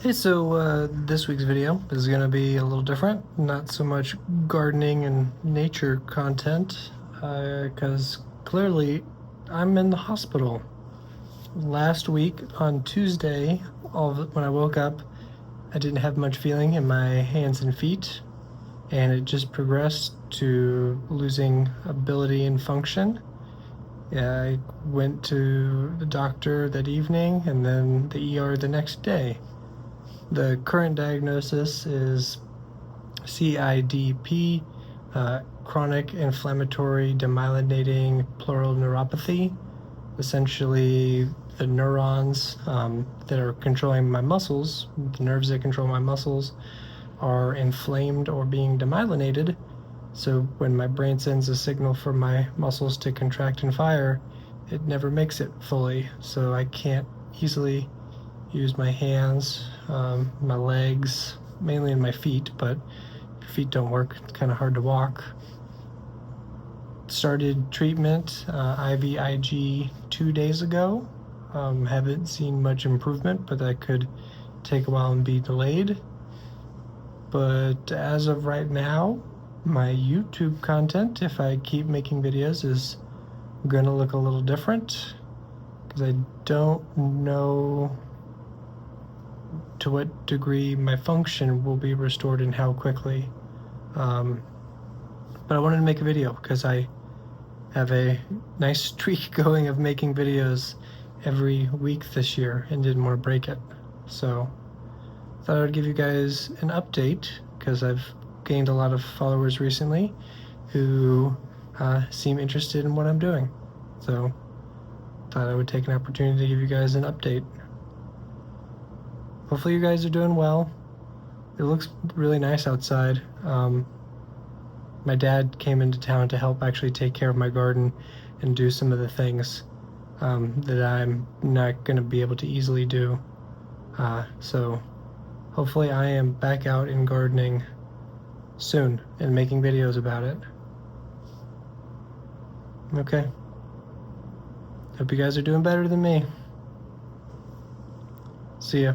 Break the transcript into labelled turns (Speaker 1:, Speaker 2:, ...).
Speaker 1: Hey, so this week's video is going to be a little different. Not so much gardening and nature content, because clearly I'm in the hospital. Last week on Tuesday, when I woke up, I didn't have much feeling in my hands and feet, and it just progressed to losing ability and function. Yeah, I went to the doctor that evening and then the ER the next day. The current diagnosis is CIDP, chronic inflammatory demyelinating pleural neuropathy. Essentially, the neurons that are controlling my muscles, the nerves that control my muscles, are inflamed or being demyelinated. So when my brain sends a signal for my muscles to contract and fire, it never makes it fully. So I can't easily use my hands, my legs, mainly in my feet, but if your feet don't work, it's kind of hard to walk. Started treatment, IVIG 2 days ago. Haven't seen much improvement, but that could take a while and be delayed. But as of right now, my YouTube content, if I keep making videos, is gonna look a little different because I don't know to what degree my function will be restored and how quickly. But I wanted to make a video because I have a nice streak going of making videos every week this year and didn't want to break it. So I thought I would give you guys an update because I've gained a lot of followers recently who seem interested in what I'm doing. So thought I would take an opportunity to give you guys an update. Hopefully you guys are doing well. It looks really nice outside. My dad came into town to help actually take care of my garden and do some of the things that I'm not going to be able to easily do. So hopefully I am back out in gardening soon and making videos about it. Okay. Hope you guys are doing better than me. See ya.